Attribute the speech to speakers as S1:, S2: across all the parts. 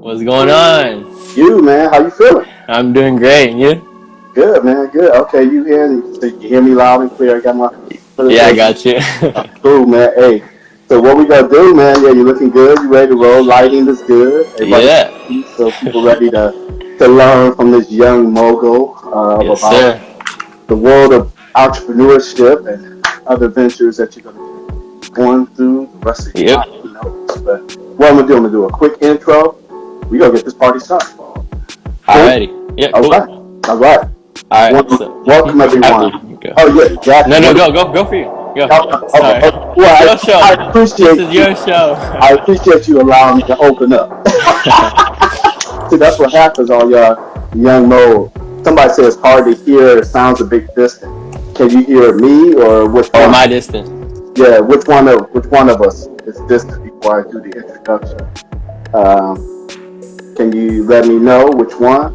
S1: What's going on?
S2: You, man, how you feeling?
S1: I'm doing great. And you?
S2: Good, man, good. Okay, you here? You hear me loud and clear? I got my
S1: Yeah, I got you.
S2: cool, man. Hey, so what we gonna do, man? Yeah, you looking good? You ready to roll? Lighting is good. Everybody,
S1: Yeah.
S2: so people ready to learn from this young mogul
S1: Yes,
S2: about
S1: sir.
S2: the world of entrepreneurship and other ventures that you're gonna be going through the rest of your
S1: Yep.
S2: life. Who knows? But what I'm gonna do a quick intro. We gonna get this party started. Cool.
S1: Alrighty. Yeah,
S2: All
S1: cool.
S2: right. All right.
S1: All right. So,
S2: Welcome
S1: after
S2: everyone.
S1: you go.
S2: Oh yeah,
S1: No,
S2: exactly.
S1: no, go for you. Go. Sorry. It's
S2: Well,
S1: your
S2: I
S1: show. This
S2: appreciate
S1: is
S2: you.
S1: your show.
S2: I appreciate you allowing me to open up. See, that's what happens on your young mode. Somebody says hard to hear. It sounds a bit distant. Can you hear me or which
S1: Or
S2: one?
S1: my distance.
S2: Yeah, which one of us is distant before I do the introduction? Can you let me know which one?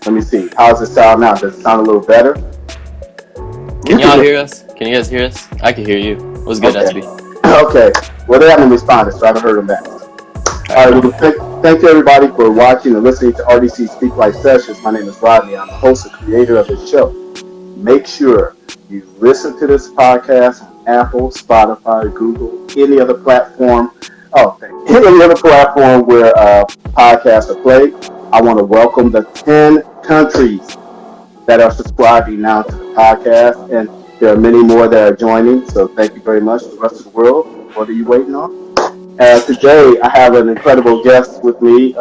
S2: Let me see. How's it sound now? Does it sound a little better?
S1: Can y'all hear us? Can you guys hear us? I can hear you. What's good,
S2: Okay.
S1: SB?
S2: Okay. Well, they haven't responded, so I haven't heard them back. All right. Well, thank you everybody for watching and listening to RDC Speak Life Sessions. My name is Rodney. I'm the host and creator of this show. Make sure you listen to this podcast on Apple, Spotify, Google, any other platform. Any other platform where podcasts are played. I want to welcome the 10 countries that are subscribing now to the podcast, and there are many more that are joining. So thank you very much to the rest of the world. What are you waiting on? Today, I have an incredible guest with me.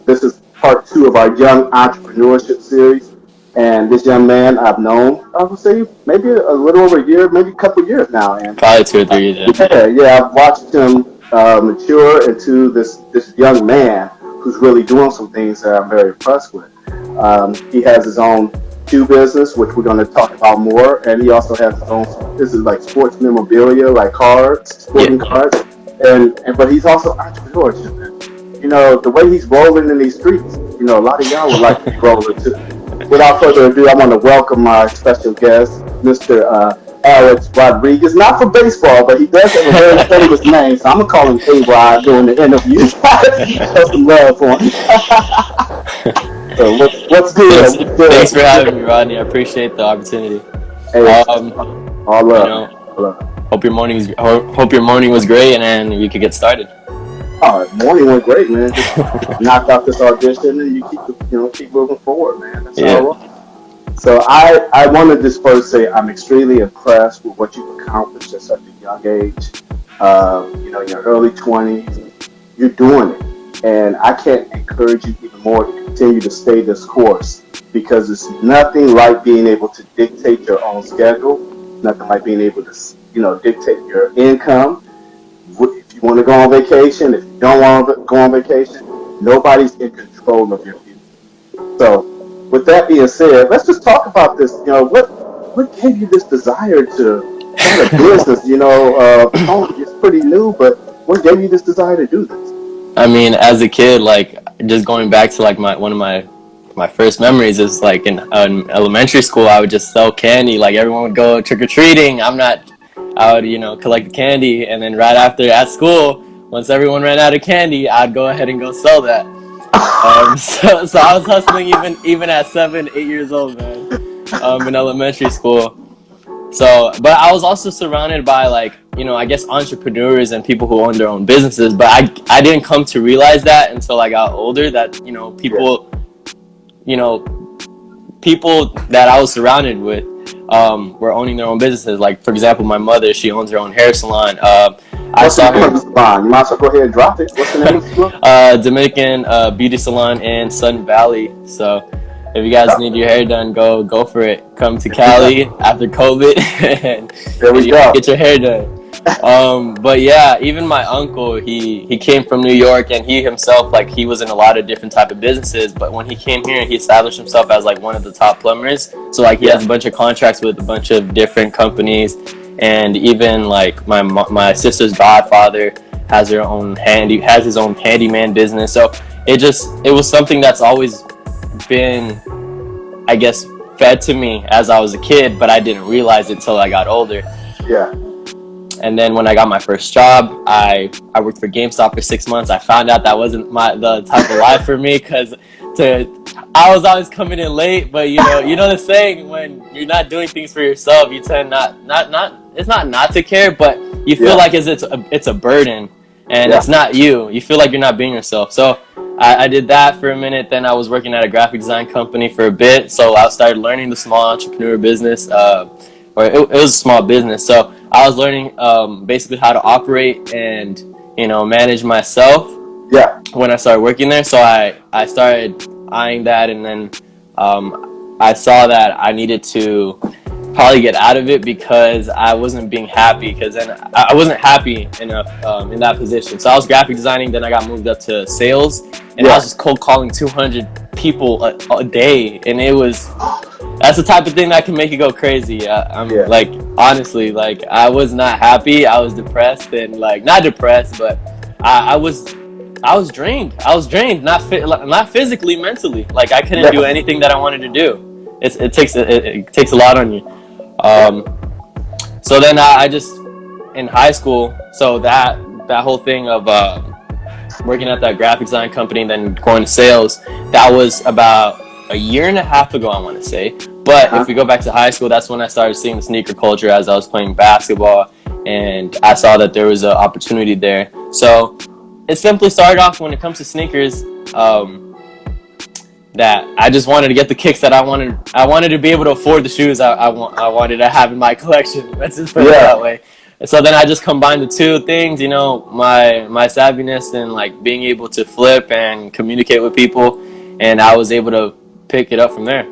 S2: This is part 2 of our Young Entrepreneurship series. And this young man I've known, I would say, maybe a little over a year, maybe a couple of years now. And
S1: Probably 2 or 3 years.
S2: I've watched him mature into this young man who's really doing some things that I'm very impressed with. He has his own shoe business, which we're going to talk about more, and he also has his own. This is like sports memorabilia, like cards, sporting cards, and but he's also entrepreneurship. And, the way he's rolling in these streets, a lot of y'all would like to be rolling too. Without further ado, I want to welcome my special guest, Mr. Alex Rodriguez. Not for baseball, but he does have a very famous name, so I'm gonna call him A-Rod during the interview. Show some love for him. So what's good?
S1: Thanks for having me, Rodney. I appreciate the opportunity.
S2: Hey, all love.
S1: Hope your morning was great, and then you could get started.
S2: Morning went great, man. Just knocked out this audition, and you keep moving forward, man. That's all right. So I wanted to first say I'm extremely impressed with what you've accomplished at such a young age. In your early 20s, you're doing it, and I can't encourage you even more to continue to stay this course, because it's nothing like being able to dictate your own schedule. Nothing like being able to dictate your income. If you want to go on vacation, if you don't want to go on vacation, nobody's in control of your future. So, with that being said, let's just talk about this. What gave you this desire to start a business? It's pretty new, but what gave you this desire to do this?
S1: I mean, as a kid, like just going back to like one of my first memories is like in elementary school, I would just sell candy. Like everyone would go trick or treating. I would collect the candy, and then right after at school, once everyone ran out of candy, I'd go ahead and go sell that. So I was hustling even at 7, 8 years old, man. In elementary school. So, but I was also surrounded by I guess entrepreneurs and people who own their own businesses. But I didn't come to realize that until I got older. That people that I was surrounded with were owning their own businesses. Like, for example, my mother, she owns her own hair salon.
S2: What's the name of the salon? You might as well go ahead and drop it. What's the name of the salon?
S1: Dominican Beauty Salon in Sun Valley. So if you guys need your hair done, go for it. Come to Cali after COVID and
S2: there we go.
S1: Get your hair done. But yeah, even my uncle, he came from New York, and he himself, he was in a lot of different type of businesses, but when he came here, he established himself as one of the top plumbers. So he has a bunch of contracts with a bunch of different companies, and even my sister's godfather has his own handyman business. So it was something that's always been, I guess, fed to me as I was a kid, but I didn't realize it till I got older.
S2: Yeah.
S1: And then when I got my first job, I worked for GameStop for 6 months. I found out that wasn't the type of life for me, because I was always coming in late. But you know the saying, when you're not doing things for yourself, you tend not it's not to care, but you feel like it's a burden, and it's not you. You feel like you're not being yourself. So I did that for a minute. Then I was working at a graphic design company for a bit. So I started learning the small entrepreneur business. Or it was a small business. So I was learning basically how to operate and manage myself.
S2: Yeah.
S1: When I started working there, so I started eyeing that, and then I saw that I needed to probably get out of it because I wasn't being happy. Because then I wasn't happy enough in that position. So I was graphic designing. Then I got moved up to sales, and I was just cold calling 200 people a day, and that's the type of thing that can make you go crazy. Like, honestly, like, I was not happy. I was depressed, and like, not depressed, but I was drained. I was drained, not physically, mentally. Like, I couldn't do anything that I wanted to do. It takes a lot on you. So then I just, in high school, so that whole thing of working at that graphic design company and then going to sales, that was about a year and a half ago, I want to say. But if we go back to high school, that's when I started seeing the sneaker culture as I was playing basketball, and I saw that there was an opportunity there. So it simply started off, when it comes to sneakers, that I just wanted to get the kicks that I wanted. I wanted to be able to afford the shoes I wanted to have in my collection. Let's just put it that way. And so then I just combined the two things, my savviness and like being able to flip and communicate with people, and I was able to pick it up from there.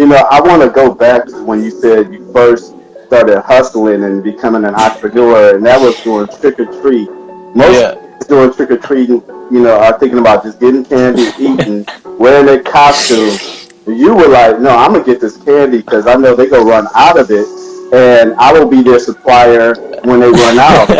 S2: I want to go back to when you said you first started hustling and becoming an entrepreneur, and that was doing trick or treat. Most kids doing trick or treating, are thinking about just getting candy, eating, wearing their costume. You were like, no, I'm gonna get this candy because I know they're gonna run out of it, and I will be their supplier when they run out. And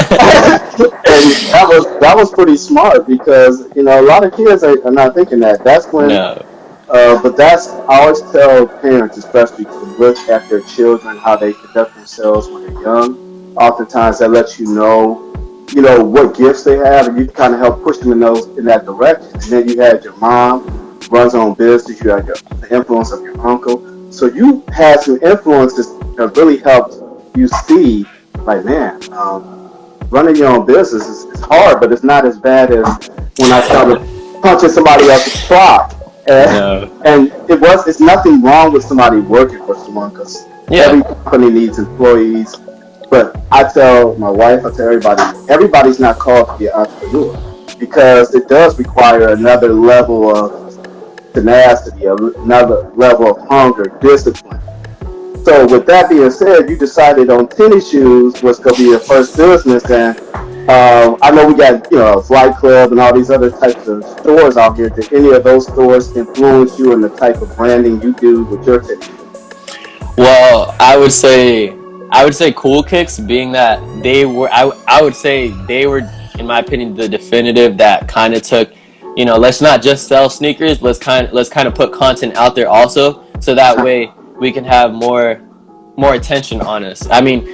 S2: that was pretty smart, because a lot of kids are not thinking that. That's when. No. But I always tell parents, especially, to look at their children, how they conduct themselves when they're young. Oftentimes that lets you know what gifts they have, and you can kind of help push them in that direction. And then you had your mom runs her own business. You had the influence of your uncle. So you had some influences that really helped you see, like, man, running your own business is hard, but it's not as bad as when I started punching somebody else's clock. And it's nothing wrong with somebody working for someone, because every company needs employees. But I tell my wife, I tell everybody's not called to be an entrepreneur, because it does require another level of tenacity, another level of hunger, discipline. So with that being said, you decided on tennis shoes was going to be your first business, and I know we got Flight Club and all these other types of stores out here. Did any of those stores influence you in the type of branding you do with your tennis shoes?
S1: Well, I would say Cool Kicks, being that they were, I would say they were, in my opinion, the definitive that kind of took, let's not just sell sneakers, let's kind of put content out there also, so that way we can have more attention on us. I mean,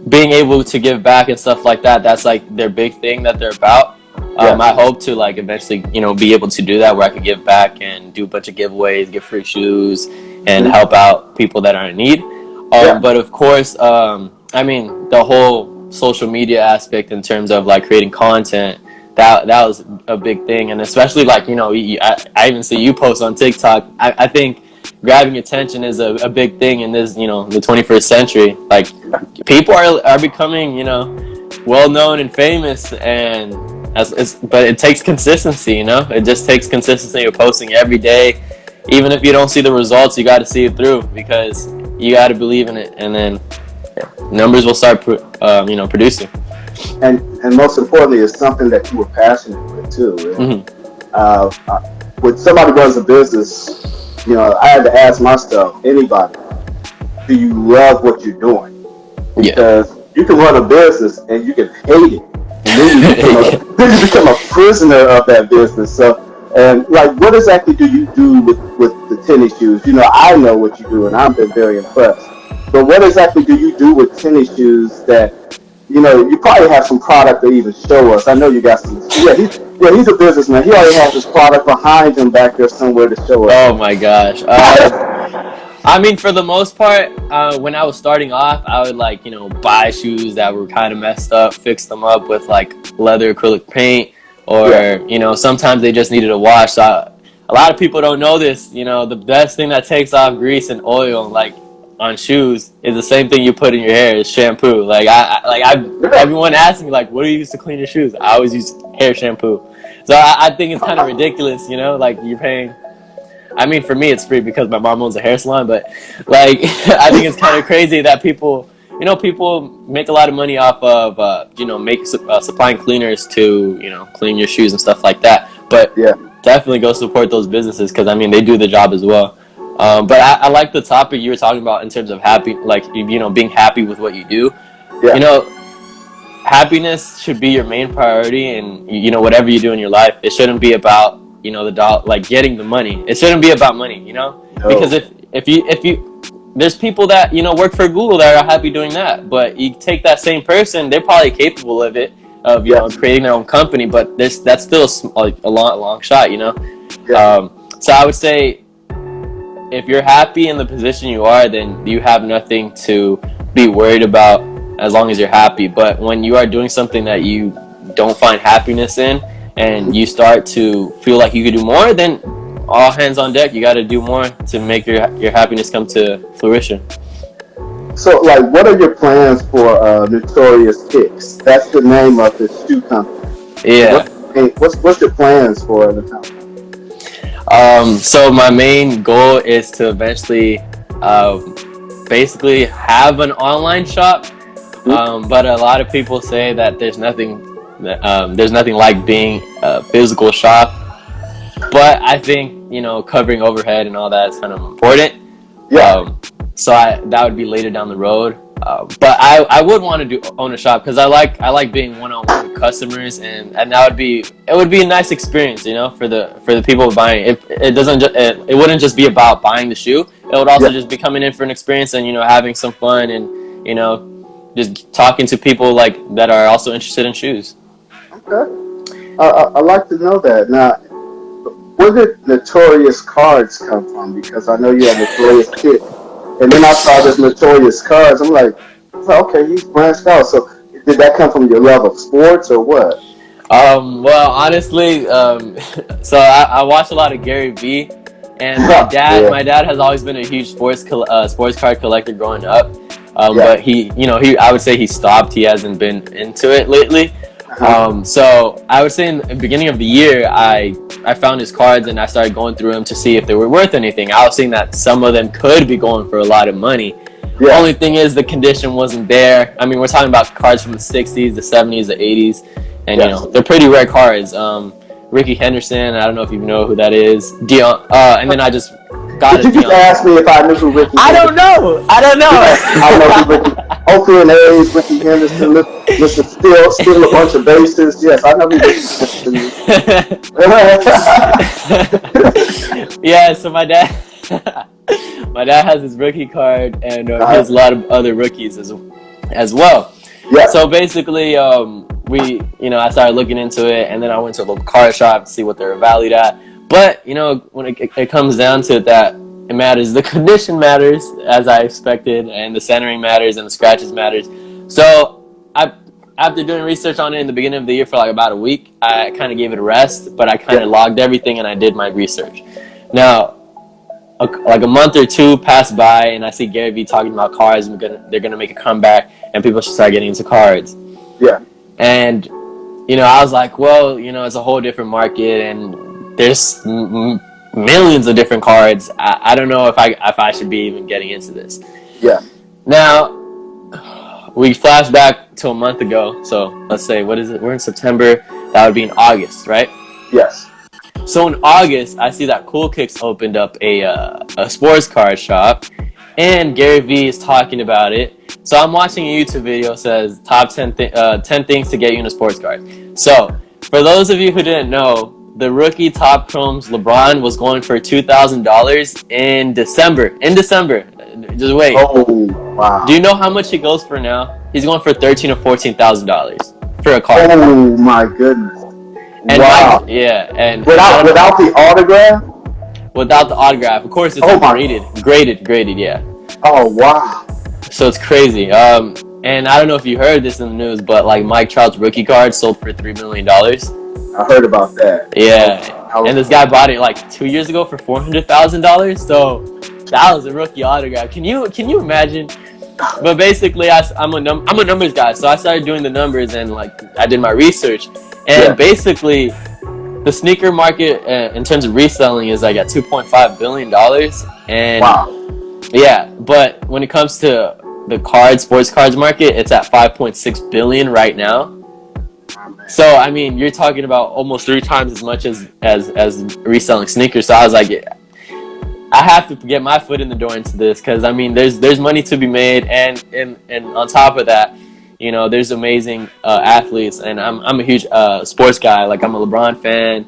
S1: being able to give back and stuff like that, that's like their big thing that they're about. I hope to like eventually, be able to do that, where I could give back and do a bunch of giveaways, give free shoes, and help out people that are in need. But of course, I mean, the whole social media aspect in terms of like creating content, that was a big thing. And especially like, I even see you post on TikTok. I think grabbing attention is a big thing in this, the 21st century. Like, people are becoming, well known and famous, and but it takes consistency. It just takes consistency. You're posting every day, even if you don't see the results, you got to see it through, because you got to believe in it, and then numbers will start producing.
S2: And most importantly, it's something that you were passionate with too. When somebody runs a business, I had to ask myself, anybody, do you love what you're doing? Because you can run a business and you can hate it, and then you become a prisoner of that business. So, and like, what exactly do you do with the tennis shoes? I know what you do, and I've been very impressed. But what exactly do you do with tennis shoes that you probably have some product to even show us. I know you got some. He's a businessman. He already has his product behind him back there somewhere to show us.
S1: Oh my gosh. I mean, for the most part, when I was starting off, I would like, buy shoes that were kind of messed up, fix them up with like leather acrylic paint, or, sometimes they just needed a wash. So a lot of people don't know this. The best thing that takes off grease and oil, like on shoes, is the same thing you put in your hair is shampoo. Everyone asks me like, what do you use to clean your shoes? I always use hair shampoo. So I think it's kind of ridiculous, like you're paying. I mean, for me, it's free because my mom owns a hair salon, but like, I think it's kind of crazy that people make a lot of money off of, supplying cleaners to, clean your shoes and stuff like that. But definitely go support those businesses because, I mean, they do the job as well. But I like the topic you were talking about in terms of being happy with what you do.
S2: Yeah.
S1: Happiness should be your main priority, and whatever you do in your life, it shouldn't be about the dollar, like getting the money. It shouldn't be about money,
S2: No.
S1: because if you there's people that work for Google that are happy doing that, but you take that same person, they're probably capable of creating their own company, but that's still a long shot, So I would say if you're happy in the position you are, then you have nothing to be worried about as long as you're happy. But when you are doing something that you don't find happiness in, and you start to feel like you could do more, then all hands on deck. You got to do more to make your happiness come to fruition.
S2: So, like, what are your plans for Notorious Kicks? That's the name of the shoe company.
S1: Yeah.
S2: What's your plans for the company?
S1: So my main goal is to eventually, basically have an online shop. But a lot of people say that there's nothing like being a physical shop, but I think covering overhead and all that is kind of important. So that would be later down the road, but I would want to own a shop because I like being one-on-one with customers, and it would be a nice experience, for the people buying it. It wouldn't just be about buying the shoe. It would also just be coming in for an experience and having some fun and just talking to people like that are also interested in shoes.
S2: Okay. I'd like to know that. Now, where did Notorious Cards come from? Because I know you have Notorious Kicks. And then I saw this Notorious Cards. I'm like, okay, he's branched out. So did that come from your love of sports or what?
S1: Well, honestly, so I watch a lot of Gary Vee. And my dad has always been a huge sports card collector growing up. But I would say he stopped. He hasn't been into it lately. So I would say in the beginning of the year, I found his cards and I started going through them to see if they were worth anything. I was seeing that some of them could be going for a lot of money. The only thing is the condition wasn't there. I mean, we're talking about cards from the 60s, the 70s, the 80s, and they're pretty rare cards. Ricky Henderson, I don't know if you know who that is. Dion, and then I just got
S2: Did you just ask me if I knew who Ricky
S1: I don't know. I don't know.
S2: I know who Ricky. Oakland A's, Ricky Henderson, Mr. Steal a bunch of bases. Yes, I know who Ricky Henderson.
S1: Yeah, so my dad has his rookie card, and he has a lot of other rookies as well. Yeah. So basically, I started looking into it, and then I went to a local card shop to see what they're valued at. But when it comes down to it, that it matters. The condition matters, as I expected, and the centering matters, and the scratches matters. So after doing research on it in the beginning of the year for like about a week, I kind of gave it a rest, but I kind of logged everything and I did my research. Now, like a month or two passed by, and I see Gary Vee talking about cards, and they're gonna make a comeback, and people should start getting into cards. Yeah. And I was like, well, it's a whole different market, and there's millions of different cards. I don't know if I should be even getting into this. Yeah. Now, we flash back to a month ago. So let's say, what is it? We're in September. That would be in August, right? Yes. So in August, I see that Cool Kicks opened up a sports card shop, and Gary Vee is talking about it. So I'm watching a YouTube video that says top 10 things to get you in a sports card. So for those of you who didn't know, the rookie top chromes LeBron was going for $2,000 in December. Just wait. Oh, wow. Do you know how much he goes for now? He's going for $13,000 or $14,000 for a card.
S2: Oh my goodness!
S1: And
S2: wow.
S1: and
S2: without the autograph.
S1: Without the autograph, of course, it's graded. Yeah.
S2: Oh wow!
S1: So it's crazy. And I don't know if you heard this in the news, but like Mike Trout's rookie card sold for $3 million.
S2: I heard about that.
S1: Yeah, and this guy bought it like 2 years ago for $400,000. So that was a rookie autograph. Can you imagine? But basically, I'm a numbers guy, so I started doing the numbers and like I did my research, and basically, the sneaker market in terms of reselling is like at $2.5 billion. And
S2: wow.
S1: Yeah, but when it comes to the sports cards market, it's at $5.6 billion right now. So I mean, you're talking about almost 3 times as much as reselling sneakers. So I was like, I have to get my foot in the door into this because I mean, there's money to be made, and on top of that, you know, there's amazing athletes, and I'm a huge sports guy. Like I'm a LeBron fan,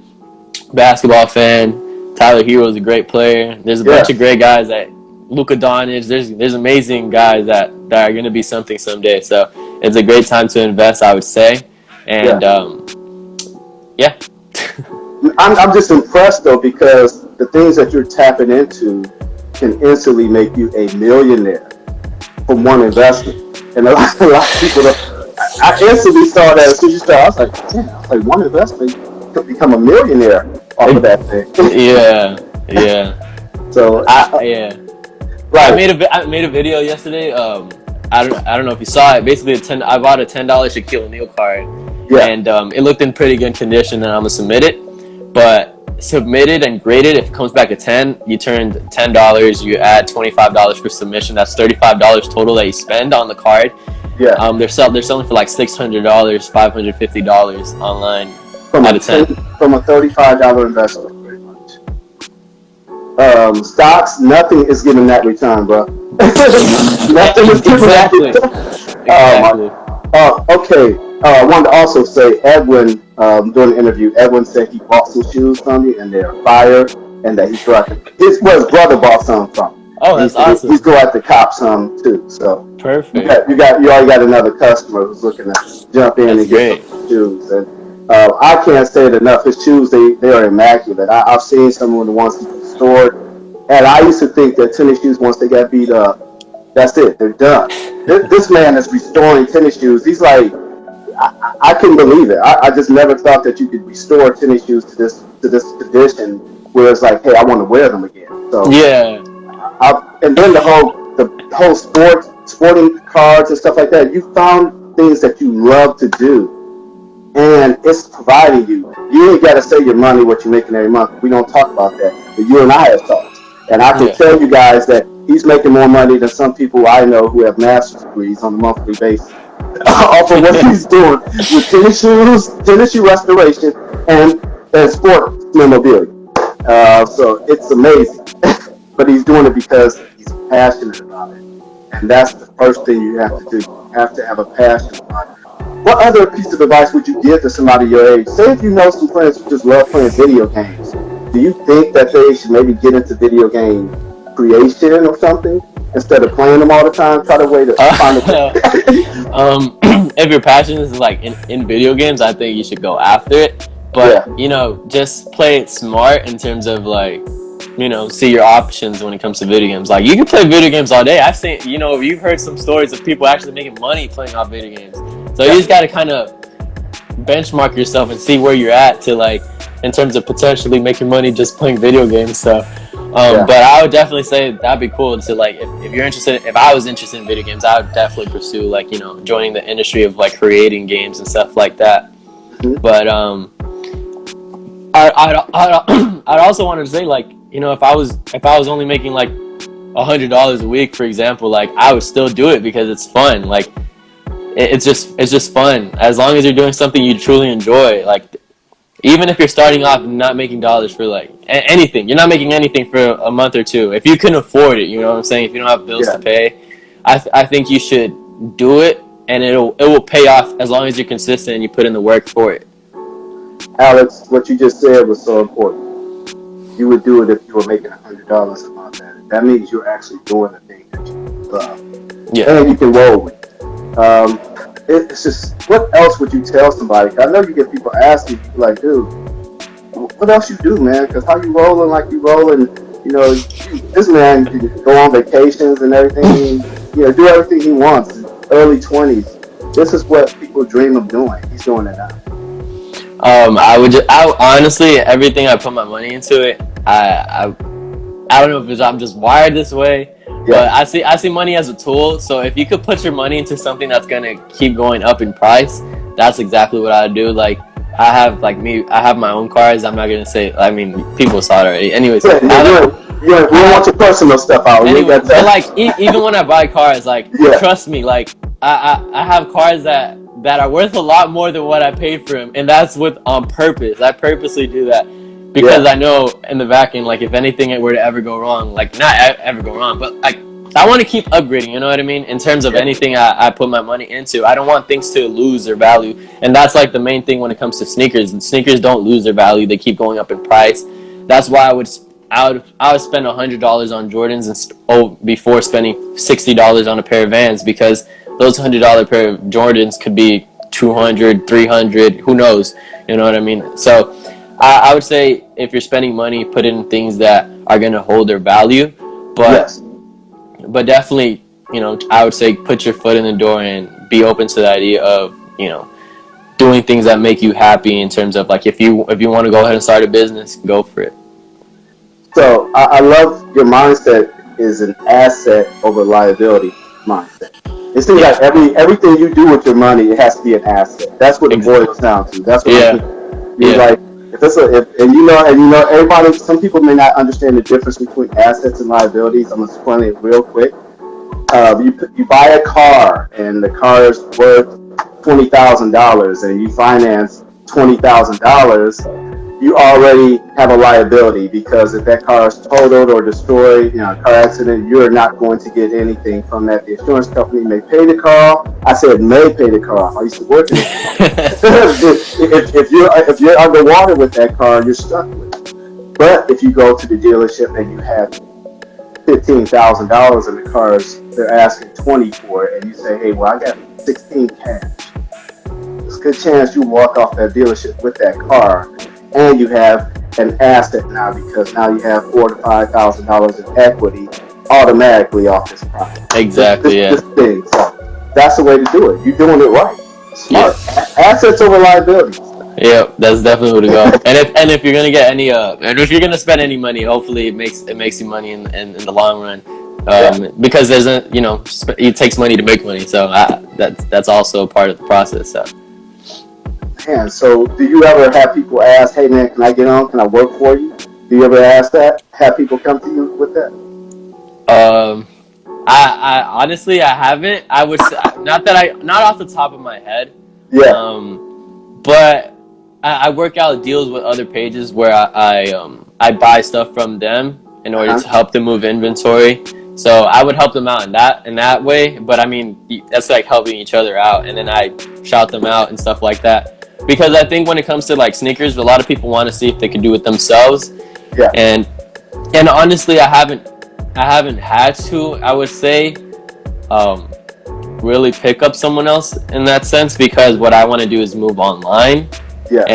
S1: basketball fan. Tyler Hero is a great player. There's a bunch of great guys that Luka Doncic. There's amazing guys that are going to be something someday. So it's a great time to invest, I would say. And yeah.
S2: I'm just impressed though, because the things that you're tapping into can instantly make you a millionaire from one investment. And a lot of people, I instantly saw that as soon as you started. I was like, damn, one investment could become a millionaire off of that thing.
S1: Yeah.
S2: So
S1: right. I made a video yesterday. I don't know if you saw it. Basically, I bought a $10 Shaquille O'Neal card, and it looked in pretty good condition, and I'm gonna submit it. But submitted and graded, if it comes back a 10, you turned $10. You add $25 for submission. That's $35 total that you spend on the card.
S2: Yeah.
S1: They're selling for like $600, $550 online.
S2: From a $35 investment, pretty much. Stocks, nothing is giving that return, bro. Nothing is giving that return. Okay. I wanted to also say, Edwin, during the interview, Edwin said he bought some shoes from you and they're fire, and that his brother bought some from him.
S1: Oh, that's awesome.
S2: He's going to cop some too. So
S1: perfect.
S2: You already got another customer who's looking to jump in and get some shoes. And I can't say it enough. His shoes, they are immaculate. I've seen some of the ones he restored, and I used to think that tennis shoes, once they got beat up, that's it. They're done. This man is restoring tennis shoes. He's like, I couldn't believe it. I just never thought that you could restore tennis shoes to this condition where it's like, hey, I want to wear them again. So and then the whole sporting cards and stuff like that. You found things that you love to do, and it's providing you. You ain't got to say your money, what you're making every month. We don't talk about that, but you and I have talked, and I can tell you guys that he's making more money than some people I know who have master's degrees on a monthly basis. Off of what he's doing with tennis shoe restoration, and sport memorabilia. So it's amazing. But he's doing it because he's passionate about it. And that's the first thing you have to do. You have to have a passion about it. What other piece of advice would you give to somebody your age? Say if you know some friends who just love playing video games. Do you think that they should maybe get into video game creation or something? Instead of playing them all the time, try to way to find a
S1: if your passion is like in video games, I think you should go after it. But you know, just play it smart in terms of like, you know, see your options when it comes to video games. Like you can play video games all day. I've seen, you know, you've heard some stories of people actually making money playing off video games. So you just got to kind of benchmark yourself and see where you're at to like in terms of potentially making money just playing video games. So. But I would definitely say that'd be cool to like if you're interested. If I was interested in video games, I would definitely pursue like, you know, joining the industry of like creating games and stuff like that. Mm-hmm. But I'd also wanted to say like, you know, if I was only making like $100 a week, for example, like I would still do it because it's fun. Like it's just fun as long as you're doing something you truly enjoy. Like. Even if you're starting off not making dollars for like anything, you're not making anything for a month or two. If you can afford it, you know what I'm saying? If you don't have bills to pay, I think you should do it, and it will pay off as long as you're consistent and you put in the work for it.
S2: Alex, what you just said was so important. You would do it if you were making $100 a month. That means you're actually doing the thing that you love, and you can roll with it. Um, it's just, what else would you tell somebody? 'Cause I know you get people asking you, like, dude, what else you do, man? Because how you rolling like you rolling? You know, this man can go on vacations and everything. Do everything he wants. Early 20s. This is what people dream of doing. He's doing it now.
S1: I honestly, everything I put my money into it, I don't know if I'm just wired this way, but
S2: Yeah.
S1: I see money as a tool. So if you could put your money into something that's gonna keep going up in price, that's exactly what I do. Like I have my own cars. I'm not gonna say. I mean, people saw it already. Anyways,
S2: Yeah, we don't want your personal stuff out. You
S1: anyway,
S2: got
S1: but like
S2: that.
S1: even when I buy cars, like
S2: Yeah.
S1: trust me, like I have cars that are worth a lot more than what I paid for them, and that's with on purpose. I purposely do that because
S2: Yeah.
S1: I know in the back end, like if anything were to ever go wrong, like not ever go wrong, but like I want to keep upgrading. You know what I mean? In terms of
S2: Yeah.
S1: anything I put my money into, I don't want things to lose their value, and that's like the main thing when it comes to sneakers. Sneakers don't lose their value; they keep going up in price. That's why I would spend $100 on Jordans before spending $60 on a pair of Vans, because those $100 pair of Jordans could be 200, 300, who knows? You know what I mean? So I would say if you're spending money, put it in things that are gonna hold their value, but
S2: Yes.
S1: definitely, I would say put your foot in the door and be open to the idea of doing things that make you happy, in terms of like if you want to go ahead and start a business, go for it.
S2: So I love your mindset is an asset over liability mindset. It seems
S1: Yeah.
S2: like everything you do with your money, it has to be an asset. That's what it boils down to. That's what I'm
S1: Yeah.
S2: thinking. You're
S1: Yeah.
S2: like, if it's and you know everybody. Some people may not understand the difference between assets and liabilities. I'm gonna explain it real quick. You buy a car and the car is worth $20,000 and you finance $20,000. You already have a liability, because if that car is totaled or destroyed, a car accident, you're not going to get anything from that. The insurance company may pay the car off. I said may pay the car off. I used to work in it. If you're underwater with that car, you're stuck with it. But if you go to the dealership and you have $15,000 in the cars, they're asking 20 for it, and you say, hey, well, I got 16 cash. There's a good chance you walk off that dealership with that car, and you have an asset now, because now you have $4,000 to $5,000 in equity automatically off this property.
S1: Exactly. Yeah.
S2: This thing. So that's the way to do it. You're doing it right. Smart.
S1: Yeah.
S2: Assets over liabilities.
S1: Yeah, that's definitely where to go. And if you're gonna get any and if you're gonna spend any money, hopefully it makes you money in the long run.
S2: Yeah.
S1: Because there's it takes money to make money, so that's also part of the process. So.
S2: Man, so do you ever have people ask, hey man, can I get on? Can I work for you? Do you ever ask that? Have people come to you with that?
S1: Um, I honestly I haven't. I would say, not off the top of my head.
S2: Yeah.
S1: But I work out deals with other pages where I buy stuff from them in order to help them move inventory. So I would help them out in that way. But I mean, that's like helping each other out, and then I shout them out and stuff like that. Because I think when it comes to like sneakers, a lot of people want to see if they can do it themselves.
S2: Yeah.
S1: And honestly, I haven't had to, I would say, really pick up someone else in that sense, because what I want to do is move online.
S2: Yes.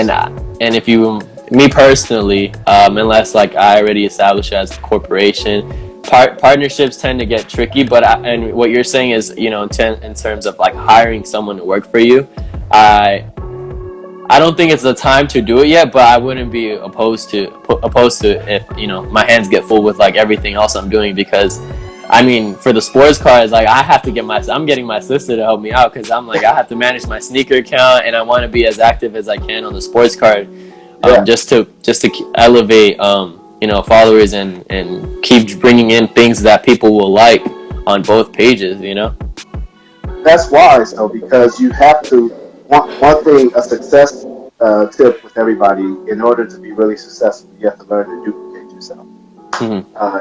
S1: And if you, me personally, unless like I already established as a corporation, partnerships tend to get tricky. But and what you're saying is, in terms of like hiring someone to work for you, I don't think it's the time to do it yet, but I wouldn't be opposed to if my hands get full with like everything else I'm doing, because I mean, for the sports cars, like I'm getting my sister to help me out, because I'm like I have to manage my sneaker account, and I want to be as active as I can on the sports card, just to elevate followers and keep bringing in things that people will like on both pages.
S2: That's wise though, because you have to. One thing, a success tip with everybody: in order to be really successful, you have to learn to duplicate yourself.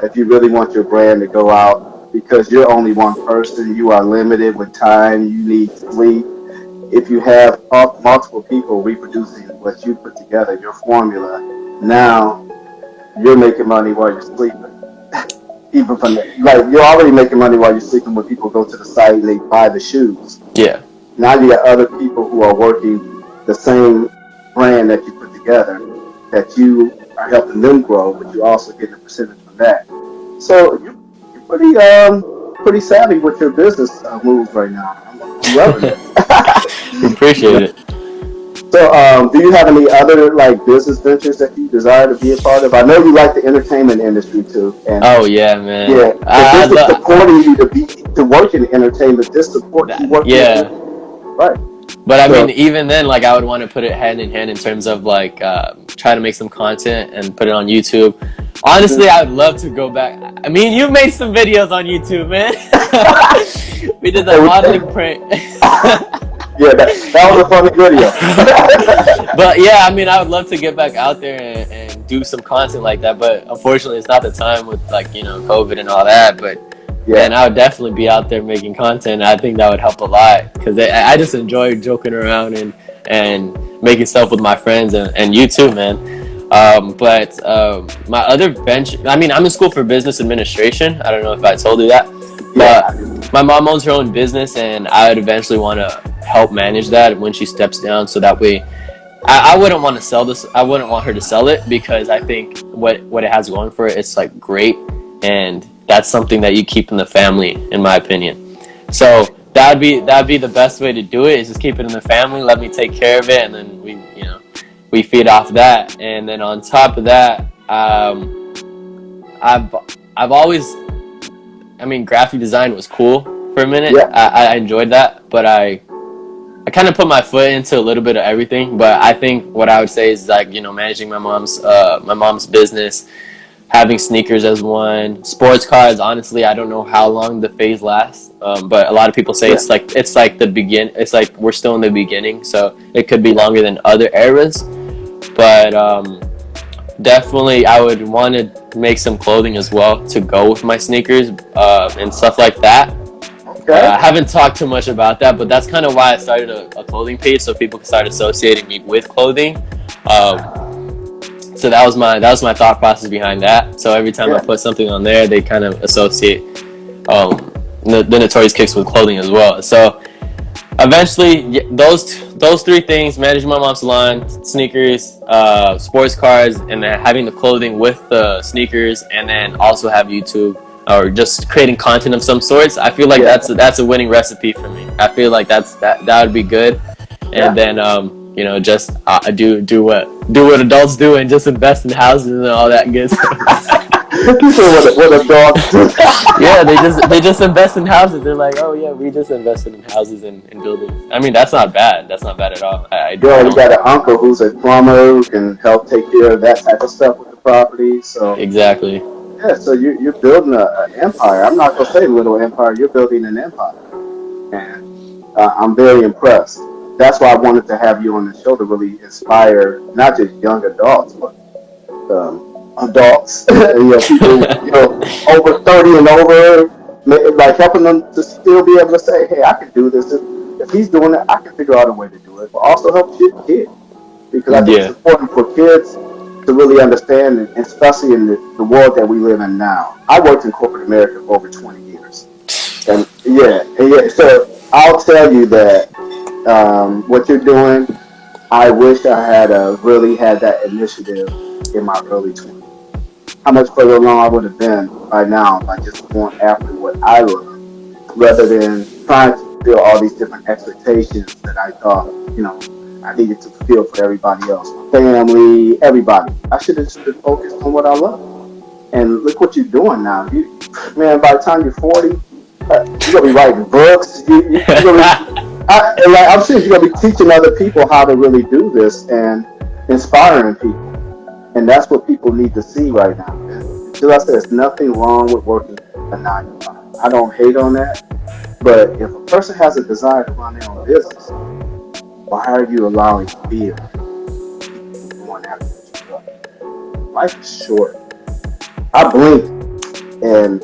S2: If you really want your brand to go out, because you're only one person, you are limited with time. You need sleep. If you have multiple people reproducing what you put together, your formula, now you're making money while you're sleeping. even from like you're already making money while you're sleeping when people go to the site and they buy the shoes.
S1: Yeah.
S2: Now you got other people who are working the same brand that you put together, that you are helping them grow, but you're also getting a percentage from that. So you're pretty savvy with your business moves right now. I'm loving it.
S1: Appreciate it.
S2: So, do you have any other like business ventures that you desire to be a part of? I know you like the entertainment industry too, and
S1: Oh yeah, man.
S2: yeah, if
S1: I
S2: this is
S1: love
S2: supporting you to work in entertainment, this supports you
S1: that.
S2: working in
S1: Yeah.
S2: entertainment, right?
S1: But I mean,
S2: So,
S1: even then, like I would want to put it hand in hand in terms of like try to make some content and put it on YouTube. Honestly, I would love to go back. I mean, you made some videos on YouTube, man. We did that modeling prank.
S2: yeah, that was a funny video.
S1: But yeah, I mean, I would love to get back out there and do some content like that. But unfortunately, it's not the time with like COVID and all that. But man,
S2: Yeah,
S1: I would definitely be out there making content. I think that would help a lot because I just enjoy joking around and making stuff with my friends and you too, man. But my other venture, I mean, I'm in school for business administration. I don't know if I told you that,
S2: yeah,
S1: but my mom owns her own business, and I would eventually want to help manage that when she steps down, so that way I wouldn't want to sell this. I wouldn't want her to sell it because I think what it has going for it, it's like great, and that's something that you keep in the family, in my opinion. So that'd be the best way to do it, is just keep it in the family. Let me take care of it, and then we feed off that. And then on top of that, I've always, I mean, graphic design was cool for a minute.
S2: yeah,
S1: I enjoyed that, but I kind of put my foot into a little bit of everything. But I think what I would say is like managing my mom's business, having sneakers as one, sports cars. Honestly, I don't know how long the phase lasts, but a lot of people say
S2: yeah.
S1: it's like the begin. It's like we're still in the beginning, so it could be longer than other eras. But definitely, I would want to make some clothing as well to go with my sneakers and stuff like that.
S2: Okay.
S1: I haven't talked too much about that, but that's kind of why I started a clothing page, so people can start associating me with clothing. So that was my thought process behind that. So every time I
S2: Yeah.
S1: put something on there, they kind of associate the Notorious Kicks with clothing as well. So eventually, those three things: managing my mom's salon, sneakers, sports cars, and then having the clothing with the sneakers, and then also have YouTube or just creating content of some sorts. I feel like
S2: Yeah.
S1: that's a winning recipe for me. I feel like that would be good. And then just do what adults do and just invest in houses and all that good stuff.
S2: You say what a dog do.
S1: Yeah, they just invest in houses. They're like, oh yeah, we just invested in houses and buildings. I mean, that's not bad. That's not bad at all.
S2: You already got an uncle who's a plumber who can help take care of that type of stuff with the property. So
S1: Exactly.
S2: yeah, so you're building an empire. I'm not gonna say little empire. You're building an empire, and I'm very impressed. That's why I wanted to have you on the show, to really inspire not just young adults, but adults, people, over 30 and over, like helping them to still be able to say, hey, I can do this. If he's doing it, I can figure out a way to do it. But also help kids, because I think it's important for kids to really understand, and especially in the world that we live in now. I worked in corporate America for over 20 years. And so I'll tell you that what you're doing, I wish I had really had that initiative in my early 20s. How much further along I would have been by now by just going after what I love, rather than trying to fulfill all these different expectations that I thought, I needed to fulfill for everybody else, my family, everybody. I should have just been focused on what I love. And look what you're doing now. Man, by the time you're 40, you're gonna be writing books. You're gonna be, I'm serious. You're gonna be teaching other people how to really do this and inspiring people. And that's what people need to see right now. As I said, there's nothing wrong with working a 9 to 5. I don't hate on that. But if a person has a desire to run their own business, why are you allowing fear going after what you love? Life is short. I blinked, and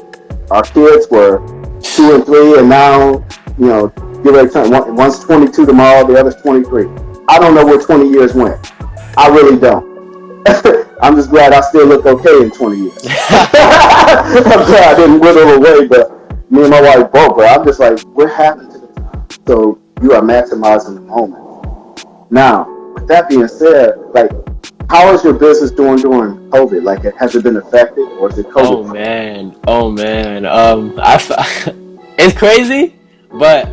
S2: our kids were 2 and 3, and now, get ready to turn. One's 22 tomorrow, the other's 23. I don't know where 20 years went. I really don't. I'm just glad I still look okay in 20 years. I'm glad I didn't wither away, but me and my wife both, bro. I'm just like, what happened to the time? So you are maximizing the moment. Now, with that being said, like, how is your business doing during COVID? Like, has it been affected, or is it COVID?
S1: Oh man. It's crazy, but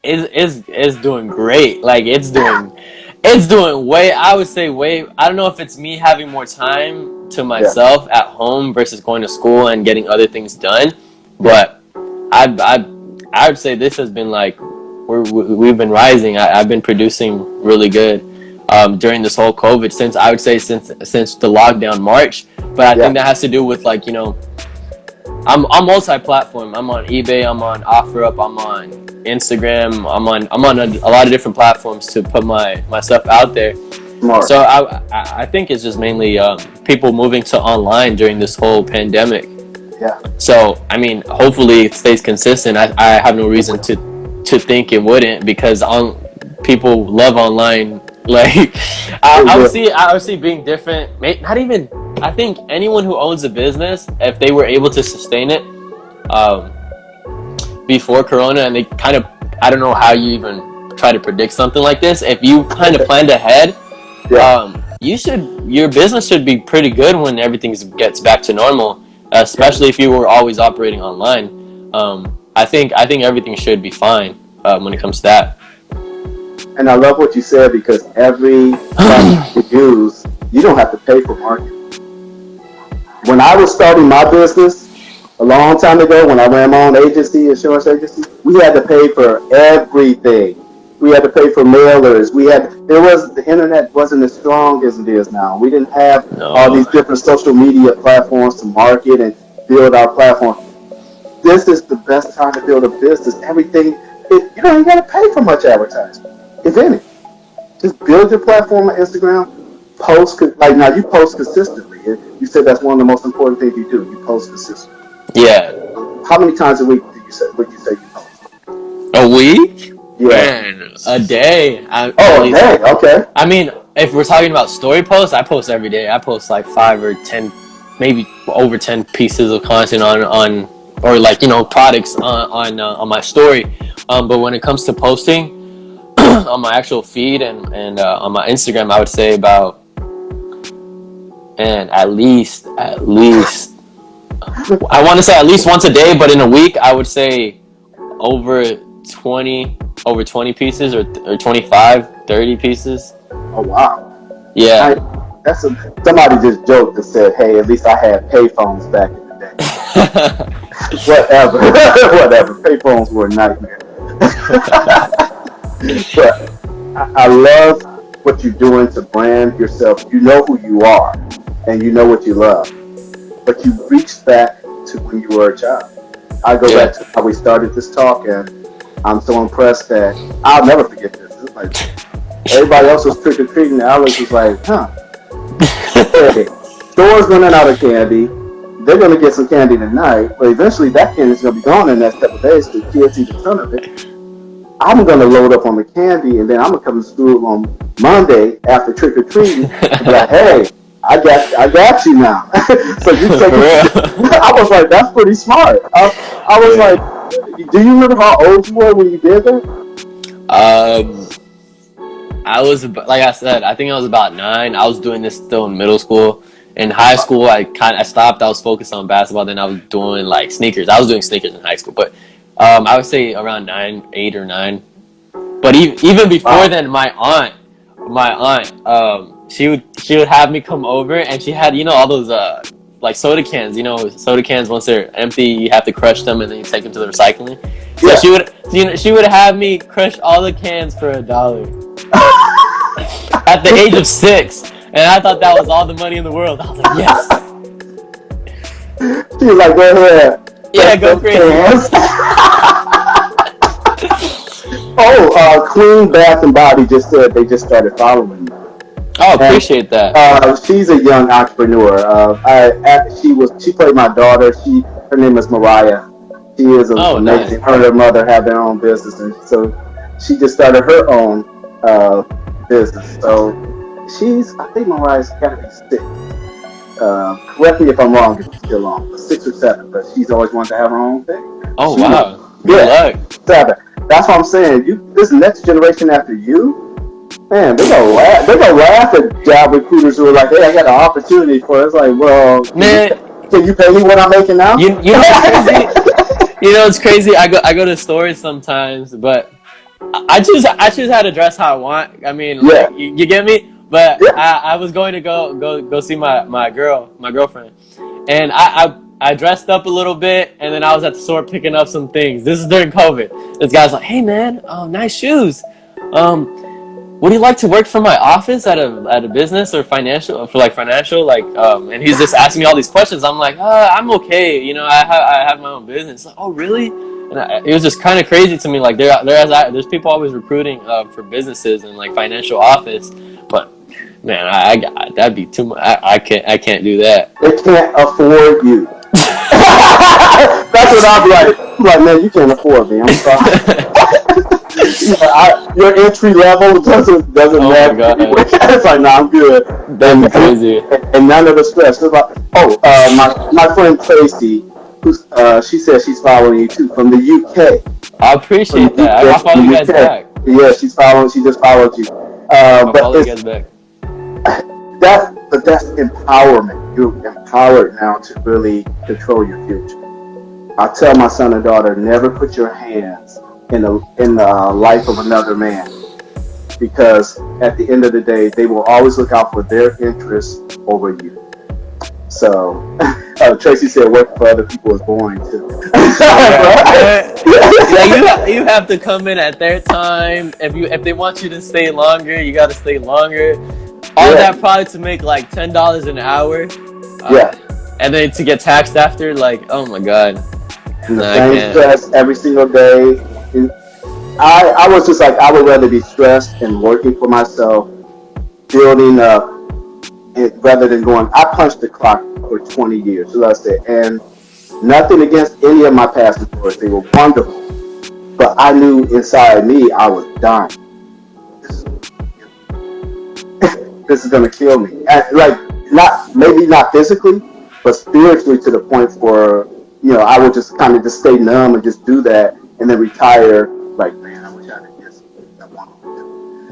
S1: it's doing great. Like it's doing way. I would say way. I don't know if it's me having more time to
S2: Yeah,
S1: myself at home versus going to school and getting other things done,
S2: yeah,
S1: but I would say this has been like we've been rising. I've been producing really good during this whole COVID since I would say since the lockdown March. But I
S2: yeah.
S1: think that has to do with like I'm multi-platform. I'm on eBay. I'm on OfferUp. I'm on Instagram. I'm on a lot of different platforms to put my stuff out there.
S2: Smart.
S1: So I think it's just mainly people moving to online during this whole pandemic.
S2: Yeah.
S1: So I mean, hopefully it stays consistent. I have no reason to think it wouldn't because people love online. Like I would see being different. Not even. I think anyone who owns a business, if they were able to sustain it um, before Corona, and they kind of, I don't know how you even try to predict something like this. If you kind of planned ahead,
S2: Yeah.
S1: your business should be pretty good when everything gets back to normal. Especially if you were always operating online. I think everything should be fine when it comes to that.
S2: And I love what you said because every platform you use, you don't have to pay for marketing. When I was starting my business a long time ago, when I ran my own agency, insurance agency, we had to pay for everything. We had to pay for mailers. The internet wasn't as strong as it is now. We didn't have all
S1: No.
S2: these different social media platforms to market and build our platform. This is the best time to build a business. You don't even got to pay for much advertising, if any. Just build your platform on Instagram. Post like now. You post consistently. You said that's one of the most important things you do. You post consistently.
S1: Yeah.
S2: How many times a week would you say you post?
S1: A week?
S2: Yeah.
S1: Man, a day. At
S2: Oh,
S1: least.
S2: hey, okay.
S1: I mean, if we're talking about story posts, I post every day. I post like 5 or 10, maybe over 10 pieces of content on or like products on my story. But when it comes to posting on my actual feed and on my Instagram, I would say about and at least I want to say at least once a day, but in a week I would say over 20 over 20 pieces or 25, 30 pieces.
S2: Oh, wow.
S1: Yeah.
S2: I, somebody just joked and said, "Hey, at least I had payphones back in the day." Whatever, whatever. Payphones were a nightmare. But I love what you're doing to brand yourself. You know who you are, and you know what you love. But you reached back to when you were a child. I go
S1: Yeah.
S2: back to how we started this talk, and I'm so impressed that I'll never forget this. It's like everybody else was trick or treating, and Alex was like, "Huh? Hey, stores running out of candy. They're gonna get some candy tonight, but eventually that candy is gonna be gone in the next couple of days because kids eat a ton of it. I'm gonna load up on the candy, and then I'm gonna come to school on Monday after trick or treating and be like, hey, I got you now. So you take
S1: For
S2: it.
S1: real.
S2: I was like, that's pretty smart. I was
S1: Yeah.
S2: like, do you remember how old you were when you did that?
S1: Um, I was like I said, I think I was about 9. I was doing this still in middle school. In high school, I stopped. I was focused on basketball. Then I was doing like sneakers. I was doing sneakers in high school, but I would say around 9, 8 or 9. But even before
S2: Wow.
S1: then, my aunt, she would have me come over, and she had all those like soda cans. Soda cans once they're empty, you have to crush them and then you take them to the recycling. So
S2: Yeah.
S1: she would have me crush all the cans for $1 at the age of 6, and I thought that was all the money in the world. I was like, yes,
S2: She was like, go ahead.
S1: yeah,
S2: Press
S1: go
S2: those
S1: crazy.
S2: cans. Oh, Queen Bath and Body just said they just started following you.
S1: Oh,
S2: And
S1: appreciate that.
S2: she's a young entrepreneur. She played my daughter. Her name is Mariah. She is
S1: Oh, nice.
S2: amazing. Her and her mother have their own business, and so she just started her own business. So I think Mariah's got to be 6. Correct me if I'm wrong, if she's still on, but 6 or 7. But she's always wanted to have her own thing.
S1: Oh
S2: She was,
S1: wow. Good luck.
S2: 7. That's what I'm saying. This next generation after you, man, they're gonna laugh. They're gonna laugh at job recruiters who are like, "Hey, I got an opportunity for it." It's like, well,
S1: Man,
S2: can you pay me what I'm making now?
S1: you know what's crazy? You know it's crazy. I go to stores sometimes, but I choose how to dress how I want. I mean,
S2: Yeah,
S1: like you get me. But
S2: yeah.
S1: I was going to go see my girlfriend, and I dressed up a little bit, and then I was at the store picking up some things. This is during COVID. This guy's like, "Hey man, nice shoes. Would you like to work for my office at a business or financial and he's just asking me all these questions. I'm like, I'm okay, I have my own business. Like, oh really? And it was just kind of crazy to me. Like there's people always recruiting for businesses and like financial office, but man, that'd be too much. I can't do that.
S2: They can't afford you. That's what I'm like. I'm like, man, you can't afford me. I'm sorry. Your entry level doesn't
S1: Oh my
S2: matter.
S1: god,
S2: It's like, nah, I'm good.
S1: that'd be crazy.
S2: And none of the stress. It's like, my friend Tracy, she says she's following you too from the UK.
S1: I
S2: From
S1: appreciate
S2: the
S1: that. I'll follow you guys
S2: UK.
S1: back.
S2: Yeah, she's following. She just followed you.
S1: I'll
S2: But
S1: follow you guys back.
S2: that's empowerment. You're empowered now to really control your future. I tell my son and daughter, never put your hands in the life of another man, because at the end of the day, they will always look out for their interests over you. So, Tracy said, "Work for other people is boring too."
S1: Yeah, you have to come in at their time. If they want you to stay longer, you got to stay longer. All
S2: Yeah,
S1: that probably to make like $10 an hour,
S2: yeah,
S1: and then to get taxed after. Like, oh my god,
S2: and the
S1: no, I
S2: same
S1: can't.
S2: stress every single day. And I was just like, I would rather be stressed and working for myself, building up, rather than going. I punched the clock for 20 years, so I said, and nothing against any of my past employers. They were wonderful. But I knew inside me I was dying. This, this is gonna kill me. And like, not maybe not physically, but spiritually, to the point where I would just kind of just stay numb and just do that, and then retire. Like, man, I wish I had just that one.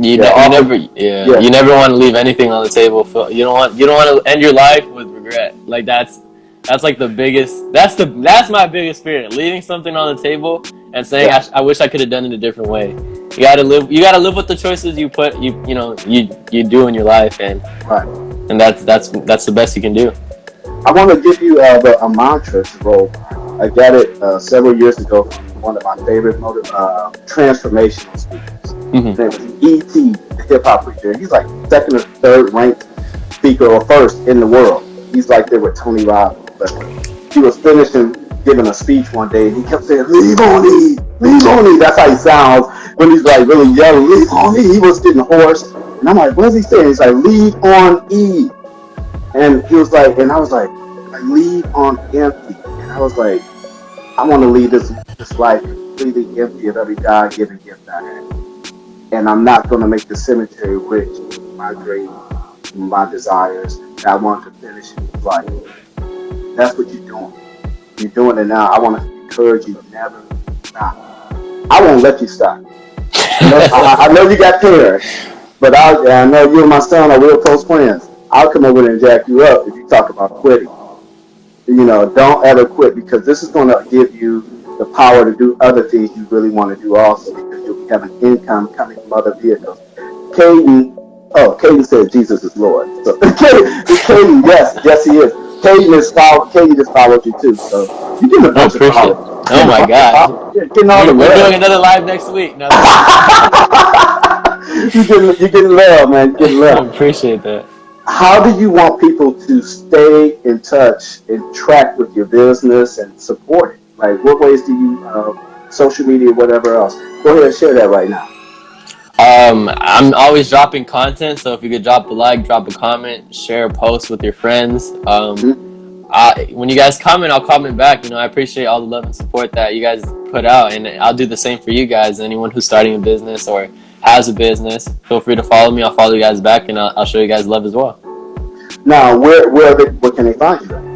S2: Yeah,
S1: You never want to leave anything on the table. You don't want to end your life with regret. Like that's like the biggest. That's my biggest fear. Leaving something on the table and saying
S2: yeah,
S1: I wish I could have done it a different way. You gotta live. You gotta live with the choices you do in your life,
S2: right.
S1: and that's the best you can do.
S2: I want to give you a mantra to roll. I got it several years ago from one of my favorite transformational speakers.
S1: Hmm.
S2: His name was E.T., the hip hop preacher. He's like second or third ranked speaker or first in the world. He's like there with Tony Robbins. But he was finishing giving a speech one day, and he kept saying, "Leave on E, leave on E." That's how he sounds when he's like really yelling, "Leave on E." He was getting hoarse, and I'm like, "What is he saying?" He's like, "Leave on E." And he was like, and I was like, leave on empty. And I was like, I want to leave this life completely empty of every God given gift I have. And I'm not going to make the cemetery rich with my dreams, my desires. And I want to finish life. That's what you're doing. You're doing it now. I want to encourage you, never stop. I won't let you stop. I know you got parents, but I know you and my son are real close friends. I'll come over there and jack you up if you talk about quitting. Don't ever quit, because this is going to give you the power to do other things you really want to do also, because you'll be having income coming from other vehicles. Caden says Jesus is Lord. So Caden, yes he is. Caden just followed you too. So you're getting a
S1: I
S2: bunch of
S1: appreciate.
S2: followers.
S1: Oh my gosh,
S2: You're getting all the
S1: we're doing
S2: love.
S1: another live next week. Now
S2: You're getting love, man. You're getting
S1: I
S2: love.
S1: appreciate that.
S2: How do you want people to stay in touch and track with your business and support it? Like, what ways do you, social media, whatever else? Go ahead and share that right now.
S1: I'm always dropping content, so if you could drop a like, drop a comment, share a post with your friends.
S2: Mm-hmm.
S1: When you guys comment, I'll comment back. I appreciate all the love and support that you guys put out, and I'll do the same for you guys. Anyone who's starting a business or has a business, feel free to follow me. I'll follow you guys back, and I'll show you guys love as well.
S2: Now, where can they find you?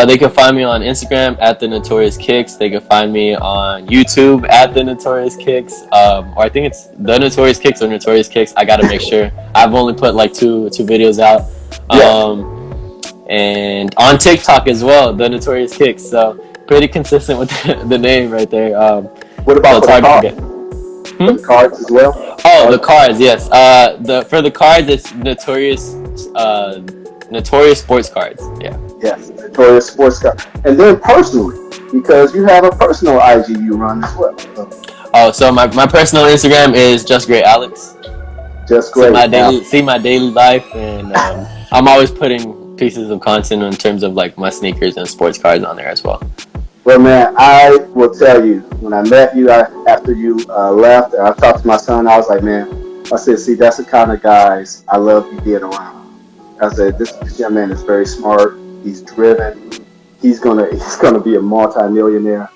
S1: They can find me on Instagram at the Notorious Kicks. They can find me on YouTube at the Notorious Kicks, or I think it's the Notorious Kicks or Notorious Kicks. I gotta make sure. I've only put like two videos out. And on TikTok as well, the Notorious Kicks. So pretty consistent with the name right there.
S2: What about
S1: so
S2: the cards? The cards as well?
S1: Oh, the cards, yes. For the cards, it's Notorious Sports Cards. Yeah.
S2: Yes, Notorious Sports Cards. And then personally, because you have a personal IG you run as well.
S1: So my personal Instagram is Just Great Alex.
S2: Just Great.
S1: See my daily life, and I'm always putting pieces of content in terms of like my sneakers and sports cards on there as well.
S2: Well, man, I will tell you, when I met you after you left, and I talked to my son, I was like, man, I said, see, that's the kind of guys I love you being around. I said, this young man is very smart. He's driven. He's gonna be a multi-millionaire.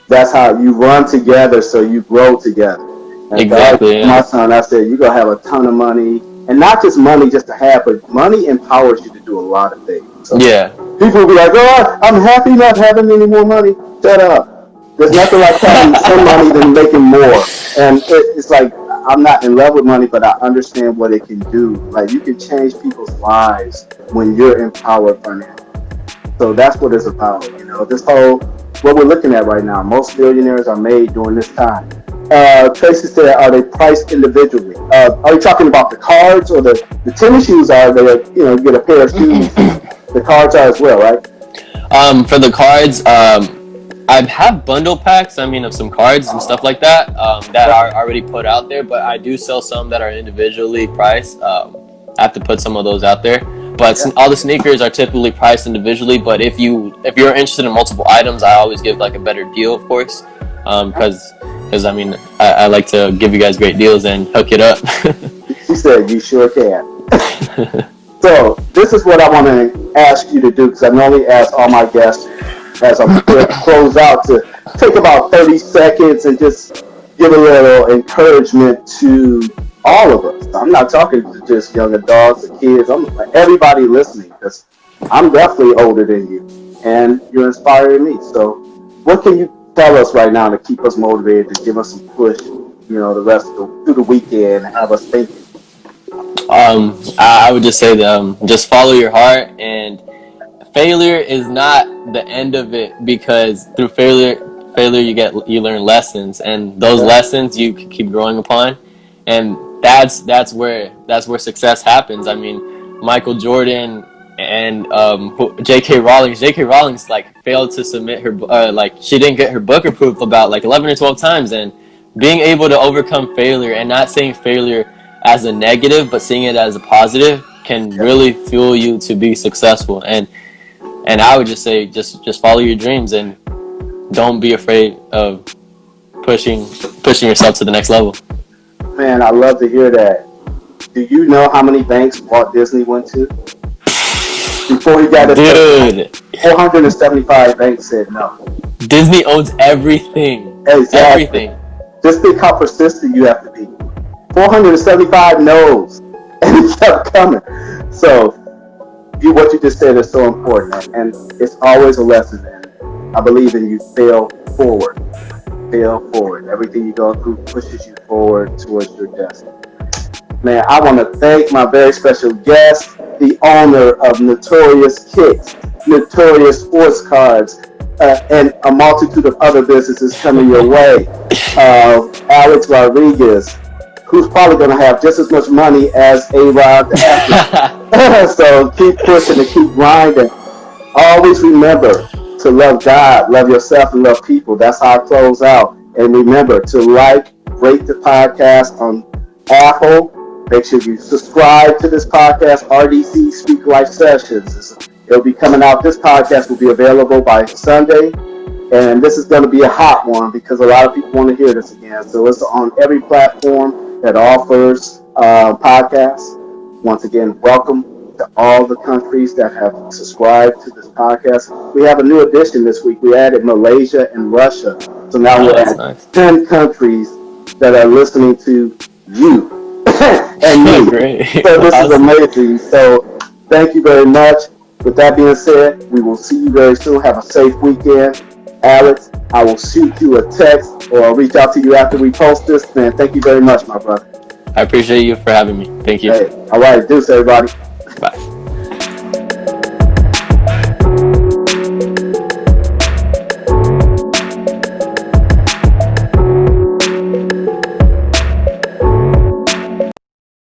S2: That's how you run together, so you grow together. And
S1: exactly.
S2: My son, I said, you're gonna have a ton of money, and not just money just to have, but money empowers you to do a lot of things. So
S1: yeah.
S2: People will be like, oh, I'm happy not having any more money. Shut up. There's nothing like having some money than making more. And it's like, I'm not in love with money, but I understand what it can do. Like, you can change people's lives when you're empowered financially. So that's what it's about. You know, this whole, what we're looking at right now, most millionaires are made during this time. Tracy said, are they priced individually? Are you talking about the cards or the tennis shoes? Are they, you get a pair of shoes? The cards are as well, right?
S1: For the cards, I have bundle packs, of some cards and stuff like that, that are already put out there, but I do sell some that are individually priced. I have to put some of those out there. But all the sneakers are typically priced individually, but if you're interested in multiple items, I always give like a better deal, of course, because I like to give you guys great deals and hook it up.
S2: She said you sure can. So this is what I want to ask you to do, because I normally ask all my guests as I close out to take about 30 seconds and just give a little encouragement to all of us. I'm not talking to just young adults or kids. I'm like everybody listening, because I'm definitely older than you, and you're inspiring me. So what can you tell us right now to keep us motivated, to give us some push, the rest of through the weekend, and have us thinking?
S1: I would just say just follow your heart, and failure is not the end of it, because through failure you learn lessons, and those lessons you can keep growing upon, and that's where success happens. Michael Jordan and J.K. Rowling's like failed to submit her she didn't get her book approved about like 11 or 12 times, and being able to overcome failure and not seeing failure as a negative but seeing it as a positive can really fuel you to be successful. And I would just say just follow your dreams and don't be afraid of pushing yourself to the next level.
S2: Man, I love to hear that. Do you know how many banks Walt Disney went to before he got it? 475 banks said no.
S1: Disney owns everything.
S2: Exactly.
S1: Everything.
S2: Just think how persistent you have to be. 475 no's, and it kept coming. So, what you just said is so important, and it's always a lesson. And I believe in you. Fail forward. Everything you go through pushes you forward towards your destiny. Man, I want to thank my very special guest, the owner of Notorious Kicks, Notorious Sports Cards, and a multitude of other businesses coming your way. Alex Rodriguez, who's probably going to have just as much money as A-Rod the athlete. So keep pushing and keep grinding. Always remember to love God, love yourself, and love people. That's how I close out. And remember to rate the podcast on Apple. Make sure you subscribe to this podcast, RDC Speak Life Sessions. It'll be coming out. This podcast will be available by Sunday. And this is going to be a hot one because a lot of people want to hear this again. So it's on every platform that offers podcasts. Once again, welcome to all the countries that have subscribed to this podcast. We have a new addition this week. We added Malaysia and Russia. So now we're at 10 countries that are listening to you and me.
S1: Great.
S2: So this is
S1: Awesome.
S2: amazing. So thank you very much. With that being said, we will see you very soon. Have a safe weekend. Alex, I will shoot you a text or I'll reach out to you after we post this. Man, thank you very much, my brother.
S1: I appreciate you for having me. Thank you.
S2: Hey, all right, deuce, everybody.